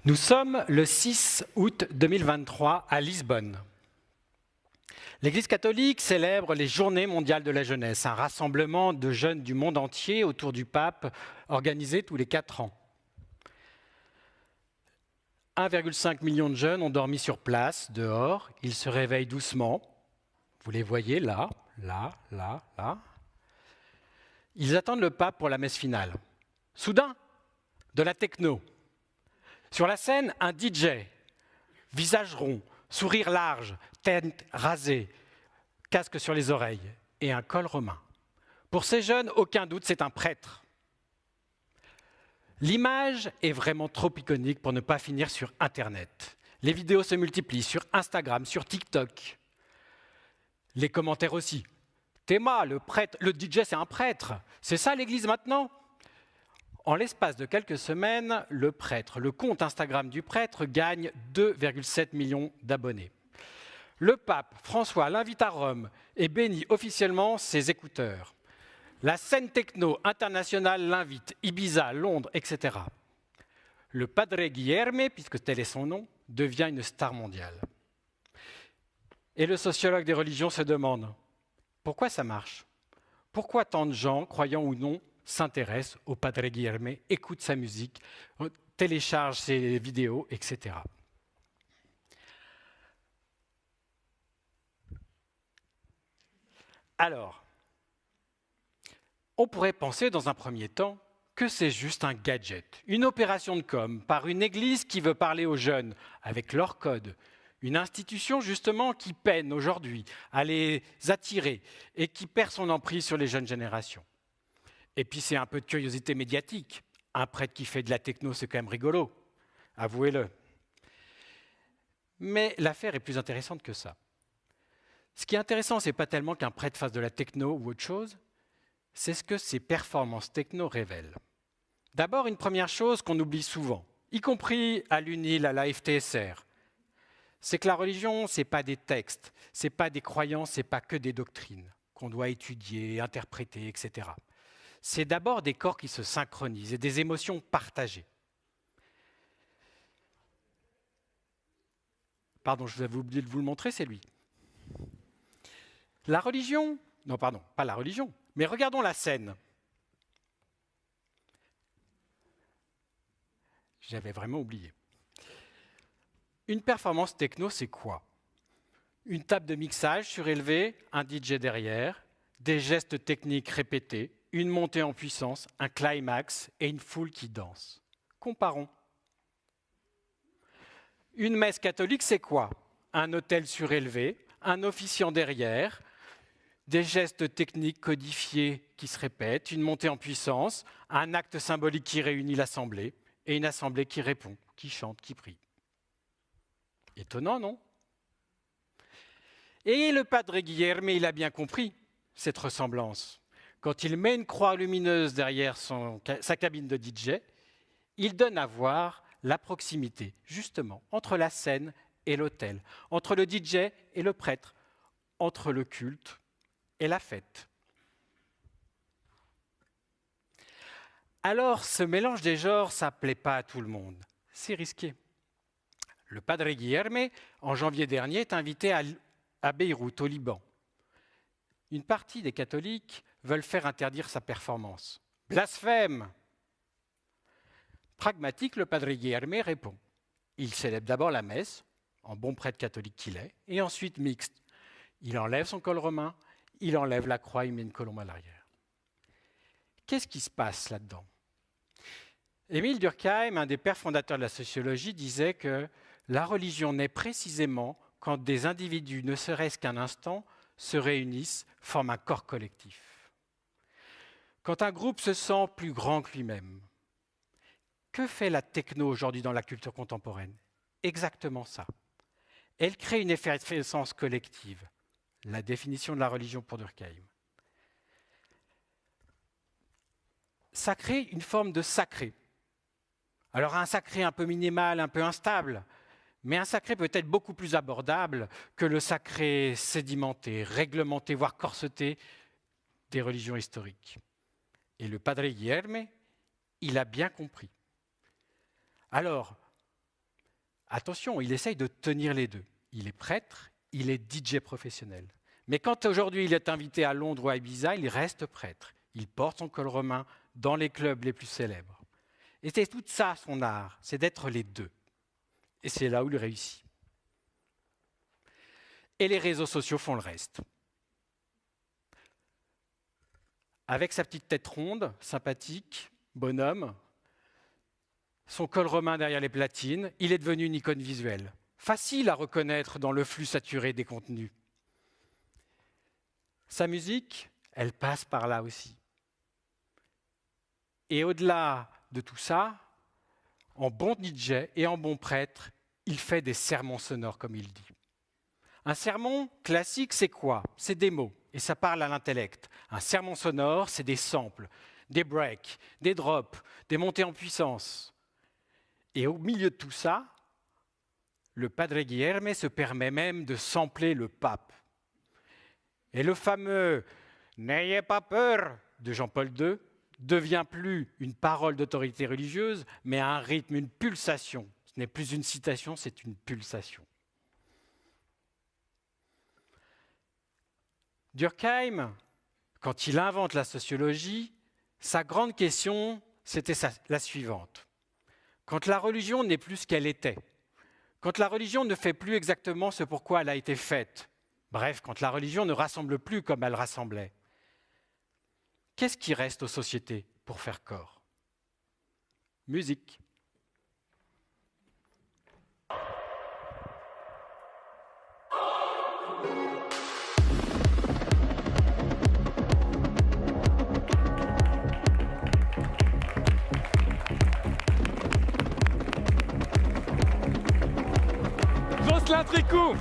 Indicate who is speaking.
Speaker 1: Nous sommes le 6 août 2023 à Lisbonne. L'Église catholique célèbre les Journées mondiales de la jeunesse, un rassemblement de jeunes du monde entier autour du pape organisé tous les 4 ans. 1,5 million de jeunes ont dormi sur place, dehors. Ils se réveillent doucement. Vous les voyez là, là, là, là. Ils attendent le pape pour la messe finale. Soudain, de la techno. Sur la scène, un DJ, visage rond, sourire large, tête rasée, casque sur les oreilles et un col romain. Pour ces jeunes, aucun doute, c'est un prêtre. L'image est vraiment trop iconique pour ne pas finir sur Internet. Les vidéos se multiplient sur Instagram, sur TikTok. Les commentaires aussi. Théma, le prêtre, le DJ, c'est un prêtre. C'est ça l'Église maintenant ? En l'espace de quelques semaines, le compte Instagram du prêtre gagne 2,7 millions d'abonnés. Le pape François l'invite à Rome et bénit officiellement ses écouteurs. La scène techno internationale l'invite, Ibiza, Londres, etc. Le Padre Guilherme, puisque tel est son nom, devient une star mondiale. Et le sociologue des religions se demande pourquoi ça marche ? Pourquoi tant de gens, croyants ou non, s'intéresse au Padre Guilherme, écoute sa musique, télécharge ses vidéos, etc. Alors, on pourrait penser dans un premier temps que c'est juste un gadget, une opération de com par une église qui veut parler aux jeunes avec leur code, une institution justement qui peine aujourd'hui à les attirer et qui perd son emprise sur les jeunes générations. Et puis c'est un peu de curiosité médiatique. Un prêtre qui fait de la techno, c'est quand même rigolo, avouez-le. Mais l'affaire est plus intéressante que ça. Ce qui est intéressant, ce n'est pas tellement qu'un prêtre fasse de la techno ou autre chose, c'est ce que ces performances techno révèlent. D'abord, une première chose qu'on oublie souvent, y compris à l'UNIL, à la FTSR, c'est que la religion, ce n'est pas des textes, ce n'est pas des croyances, ce n'est pas que des doctrines qu'on doit étudier, interpréter, etc. C'est d'abord des corps qui se synchronisent et des émotions partagées. Pardon, je vous avais oublié de vous le montrer, c'est lui. La religion, non pardon, pas la religion, mais regardons la scène. J'avais vraiment oublié. Une performance techno, c'est quoi ? Une table de mixage surélevée, un DJ derrière, des gestes techniques répétés, une montée en puissance, un climax et une foule qui danse. Comparons. Une messe catholique, c'est quoi ? Un autel surélevé, un officiant derrière, des gestes techniques codifiés qui se répètent, une montée en puissance, un acte symbolique qui réunit l'assemblée et une assemblée qui répond, qui chante, qui prie. Étonnant, non ? Et le Padre Guilherme, il a bien compris cette ressemblance. Quand il met une croix lumineuse derrière sa cabine de DJ, il donne à voir la proximité, justement, entre la scène et l'autel, entre le DJ et le prêtre, entre le culte et la fête. Alors, ce mélange des genres, ça ne plaît pas à tout le monde. C'est risqué. Le Padre Guilherme, en janvier dernier, est invité à Beyrouth, au Liban. Une partie des catholiques veulent faire interdire sa performance. Blasphème ! Pragmatique, le Padre Guilherme répond. Il célèbre d'abord la messe, en bon prêtre catholique qu'il est, et ensuite mixte. Il enlève son col romain, il enlève la croix, il met une colombe à l'arrière. Qu'est-ce qui se passe là-dedans ? Émile Durkheim, un des pères fondateurs de la sociologie, disait que la religion naît précisément quand des individus, ne serait-ce qu'un instant, se réunissent, forment un corps collectif. Quand un groupe se sent plus grand que lui-même. Que fait la techno aujourd'hui dans la culture contemporaine ? Exactement ça. Elle crée une effervescence collective. La définition de la religion pour Durkheim. Ça crée une forme de sacré. Alors un sacré un peu minimal, un peu instable, Mais un sacré peut être beaucoup plus abordable que le sacré sédimenté, réglementé, voire corseté des religions historiques. Et le Padre Guilherme, il a bien compris. Alors, attention, il essaye de tenir les deux. Il est prêtre, il est DJ professionnel. Mais quand aujourd'hui il est invité à Londres ou à Ibiza, il reste prêtre. Il porte son col romain dans les clubs les plus célèbres. Et c'est tout ça son art, c'est d'être les deux. Et c'est là où il réussit. Et les réseaux sociaux font le reste. Avec sa petite tête ronde, sympathique, bonhomme, son col romain derrière les platines, il est devenu une icône visuelle. Facile à reconnaître dans le flux saturé des contenus. Sa musique, elle passe par là aussi. Et au-delà de tout ça, en bon DJ et en bon prêtre, il fait des sermons sonores, comme il dit. Un sermon classique, c'est quoi? C'est des mots, et ça parle à l'intellect. Un sermon sonore, c'est des samples, des breaks, des drops, des montées en puissance. Et au milieu de tout ça, le Padre Guilherme se permet même de sampler le pape. Et le fameux « N'ayez pas peur » de Jean-Paul II devient plus une parole d'autorité religieuse, mais un rythme, une pulsation. Ce n'est plus une citation, c'est une pulsation. Durkheim, quand il invente la sociologie, sa grande question, c'était la suivante. Quand la religion n'est plus ce qu'elle était, quand la religion ne fait plus exactement ce pourquoi elle a été faite, bref, quand la religion ne rassemble plus comme elle rassemblait, qu'est-ce qui reste aux sociétés pour faire corps? Musique.
Speaker 2: Jocelyn Tricou.